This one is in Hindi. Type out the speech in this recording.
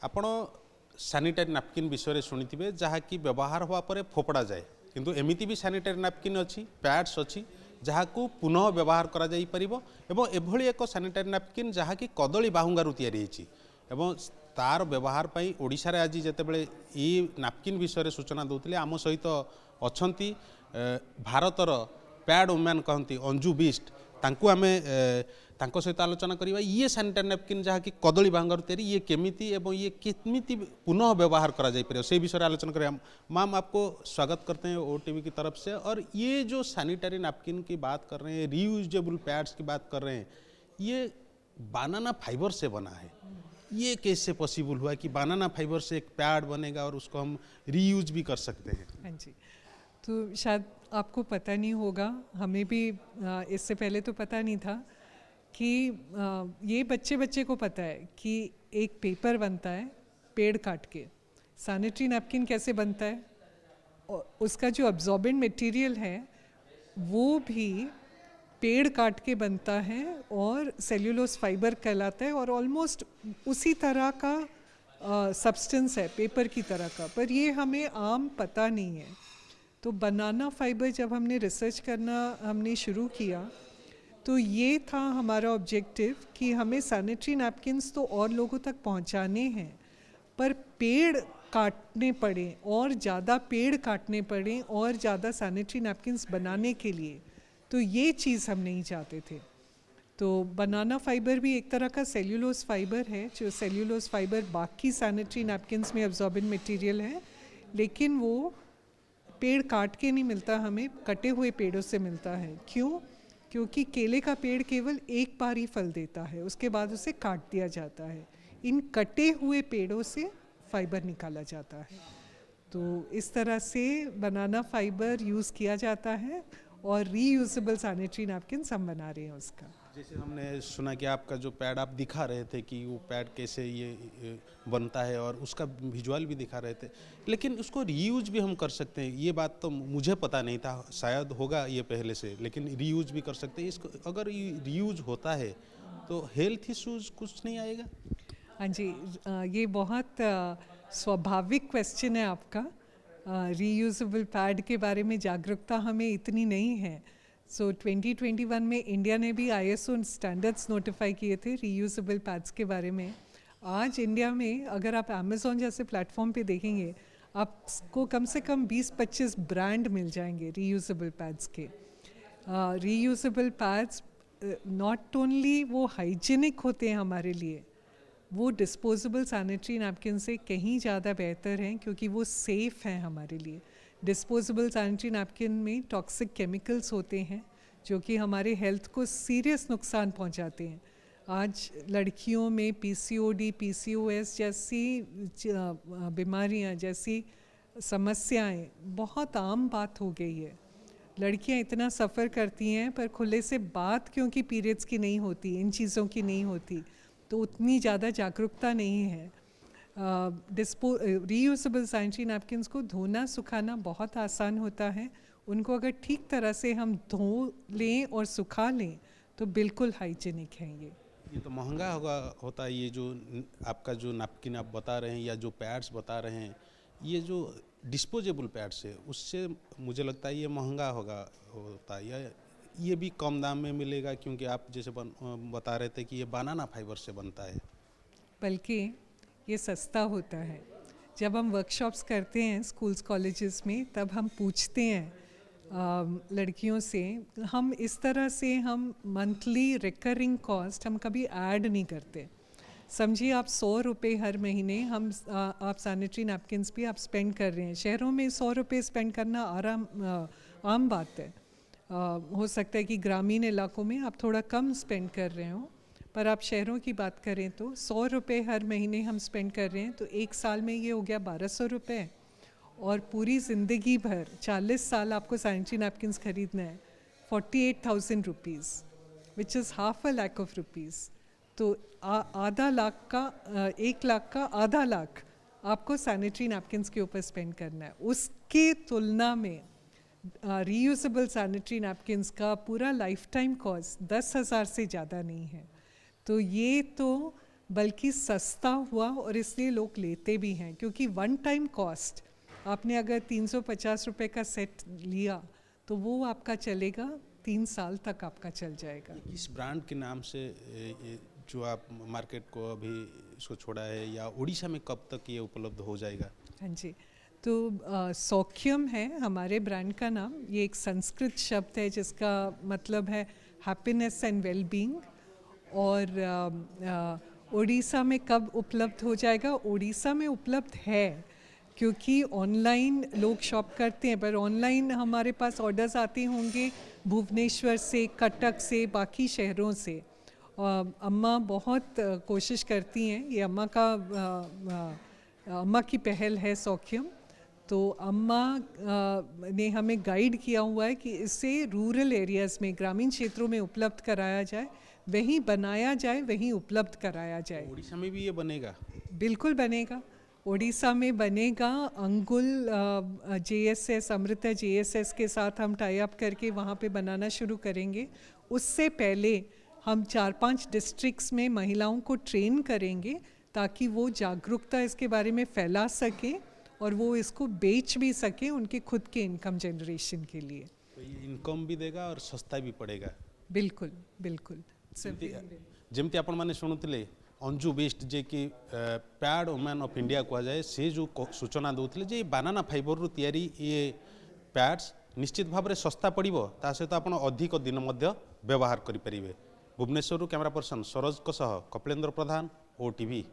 आपण सैनिटरी नैपकिन विषय शुणी जहाँकि व्यवहार हवा पर फोपड़ा जाए किंतु एमिति भी सैनिटरी नैपकिन अच्छी पैड्स अच्छी जहाँ को पुनः व्यवहार करा जाई परिबो एवं एभली एक सैनिटरी नैपकिन जहाँकि कदली बाहुंगारू तैयारी होईची एवं तार व्यवहार पई ओडिशा रे आज जेतेबेले ई नैपकिन विषय सूचना दौले आम सहित अछंती भारतर पैड वुमेन कहती अंजू बिस्ट तांकु आमे तांको सहित आलोचना करिबा ये सैनिटरी नैपकिन जहाँ कि कदली बाहुंगारू तैयारी ये केमिति एवं ये केमिति पुनः व्यवहार करा जाई परिबो से विषय आलोचना करिया। मैम आपको स्वागत करते हैं ओटीवी की तरफ से। और ये जो सैनिटरी नैपकिन की बात कर रहे हैं, रीयूजेबल पैड्स की बात कर रहे हैं, ये बनाना फाइबर से बना है, ये कैसे पॉसिबल हुआ कि बनाना फाइबर से एक पैड बनेगा और उसको हम रीयूज भी कर सकते हैं? हाँ जी, तो शायद आपको पता नहीं होगा, हमें भी इससे पहले तो पता नहीं था कि ये बच्चे को पता है कि एक पेपर बनता है पेड़ काट के, सैनिटरी नैपकिन कैसे बनता है और उसका जो अब्जॉर्बेंट मटेरियल है वो भी पेड़ काट के बनता है और सेल्यूलोज फाइबर कहलाता है और ऑलमोस्ट उसी तरह का सब्सटेंस है पेपर की तरह का, पर ये हमें आम पता नहीं है। तो बनाना फाइबर जब हमने रिसर्च करना हमने शुरू किया तो ये था हमारा ऑब्जेक्टिव कि हमें सैनिटरी नैपकिन्स तो और लोगों तक पहुंचाने हैं, पर पेड़ काटने पड़े और ज़्यादा पेड़ काटने पड़े और ज़्यादा सैनिटरी नैपकिन्स बनाने के लिए, तो ये चीज़ हम नहीं चाहते थे। तो बनाना फाइबर भी एक तरह का सेल्यूलोज फाइबर है, जो सेल्यूलोज फाइबर बाकी सैनिटरी नैपकिन्स में अब्जॉर्बेंट मटेरियल है, लेकिन वो पेड़ काट के नहीं मिलता, हमें कटे हुए पेड़ों से मिलता है। क्यों? क्योंकि केले का पेड़ केवल एक बार ही फल देता है, उसके बाद उसे काट दिया जाता है। इन कटे हुए पेड़ों से फाइबर निकाला जाता है, तो इस तरह से बनाना फाइबर यूज़ किया जाता है और रीयूजेबल सैनिटरी नैपकिन्स हम बना रहे हैं उसका। जैसे हमने सुना कि आपका जो पैड आप दिखा रहे थे कि वो पैड कैसे ये बनता है और उसका विजुअल भी दिखा रहे थे, लेकिन उसको रीयूज भी हम कर सकते हैं, ये बात तो मुझे पता नहीं था, शायद होगा ये पहले से, लेकिन रीयूज भी कर सकते हैं इसको। अगर ये रीयूज होता है तो हेल्थ इश्यूज कुछ नहीं आएगा? हाँ जी, ये बहुत स्वाभाविक क्वेश्चन है आपका। रीयूजेबल पैड के बारे में जागरूकता हमें इतनी नहीं है। सो 2021 में इंडिया ने भी ISO स्टैंडर्ड्स नोटिफाई किए थे रीयूजेबल पैड्स के बारे में। आज इंडिया में अगर आप अमेज़ॉन जैसे प्लेटफॉर्म पे देखेंगे, आपको कम से कम 20-25 ब्रांड मिल जाएंगे रीयूजेबल पैड्स के। रीयूजेबल पैड्स नॉट ओनली वो हाइजीनिक होते हैं हमारे लिए, वो डिस्पोजेबल सैनिटरी नैपकिन से कहीं ज़्यादा बेहतर हैं क्योंकि वो सेफ़ हैं हमारे लिए। डिस्पोजेबल सैनिटरी नैपकिन में टॉक्सिक केमिकल्स होते हैं जो कि हमारे हेल्थ को सीरियस नुकसान पहुंचाते हैं। आज लड़कियों में PCOD, PCOS जैसी बीमारियां जैसी समस्याएं बहुत आम बात हो गई है। लड़कियां इतना सफ़र करती हैं पर खुले से बात क्योंकि पीरियड्स की नहीं होती, इन चीज़ों की नहीं होती, तो उतनी ज़्यादा जागरूकता नहीं है। रीयूजेबल सैनिटरी नैपकिन्स को धोना सुखाना बहुत आसान होता है, उनको अगर ठीक तरह से हम धो लें और सुखा लें तो बिल्कुल हाइजीनिक है। ये तो महंगा होता है, ये जो आपका जो नैपकिन आप बता रहे हैं या जो पैड्स बता रहे हैं, ये जो डिस्पोजेबल पैड्स है उससे मुझे लगता है ये महंगा होता है, या ये भी कम दाम में मिलेगा? क्योंकि आप जैसे बता रहे थे कि ये बनाना फाइबर से बनता है। बल्कि ये सस्ता होता है। जब हम वर्कशॉप्स करते हैं स्कूल्स कॉलेजेस में, तब हम पूछते हैं लड़कियों से, हम इस तरह से हम मंथली रिकरिंग कॉस्ट हम कभी ऐड नहीं करते। समझिए आप 100 रुपये हर महीने आप सैनिटरी नैपकिन्स भी आप स्पेंड कर रहे हैं। शहरों में 100 रुपये स्पेंड करना आम बात है। हो सकता है कि ग्रामीण इलाकों में आप थोड़ा कम स्पेंड कर रहे हो, पर आप शहरों की बात करें तो 100 रुपये हर महीने हम स्पेंड कर रहे हैं, तो एक साल में ये हो गया 1200 रुपये, और पूरी ज़िंदगी भर 40 साल आपको सैनिटरी नैपकिन्स खरीदना है, 48,000 रुपीज़, विच इज़ ₹500,000। तो आधा लाख का 1 लाख का आधा लाख आपको सैनिटरी नैपकिन्स के ऊपर स्पेंड करना है। उसके तुलना में रीयूजेबल सैनिटरी नैपकिन्स का पूरा लाइफ टाइम कॉस्ट 10,000 से ज़्यादा नहीं है। तो ये तो बल्कि सस्ता हुआ और इसलिए लोग लेते भी हैं, क्योंकि वन टाइम कॉस्ट आपने अगर 350 रुपए का सेट लिया तो वो आपका चलेगा 3 साल तक आपका चल जाएगा। किस ब्रांड के नाम से जो आप मार्केट को अभी इसको छोड़ा है, या उड़ीसा में कब तक ये उपलब्ध हो जाएगा? हाँ जी, तो सौख्यम है हमारे ब्रांड का नाम। ये एक संस्कृत शब्द है जिसका मतलब है हैप्पीनेस एंड वेलबींग। और उड़ीसा में कब उपलब्ध हो जाएगा? उड़ीसा में उपलब्ध है, क्योंकि ऑनलाइन लोग शॉप करते हैं, पर ऑनलाइन हमारे पास ऑर्डर्स आते होंगे भुवनेश्वर से, कटक से, बाकी शहरों से। अम्मा बहुत कोशिश करती हैं, ये अम्मा की पहल है सौख्यम। तो अम्मा ने हमें गाइड किया हुआ है कि इसे रूरल एरियाज़ में, ग्रामीण क्षेत्रों में उपलब्ध कराया जाए, वहीं बनाया जाए, वहीं उपलब्ध कराया जाए। उड़ीसा में भी ये बनेगा? बिल्कुल बनेगा, उड़ीसा में बनेगा। अंगुल JSS, अमृता JSS के साथ हम टाई अप करके वहाँ पे बनाना शुरू करेंगे। उससे पहले हम 4-5 डिस्ट्रिक्ट्स में महिलाओं को ट्रेन करेंगे ताकि वो जागरूकता इसके बारे में फैला सके और वो इसको बेच भी सके उनके खुद के इनकम जनरेशन के लिए। तो ये इनकम भी देगा और सस्ता भी पड़ेगा। बिल्कुल बिल्कुल। जमती आपण माने शुणुले अंजू बेस्ट जे कि पैड वुमेन ऑफ इंडिया कह जाए, से जो सूचना दौले जे बानाना फाइबर रु तैयारी ये पैड्स निश्चित भाव में सस्ता पड़ो, ता सहित आप अधिक दिन व्यवहार करें। भुवनेश्वर कैमरा पर्सन सरोज कपिलेन्द्र प्रधान, OTV।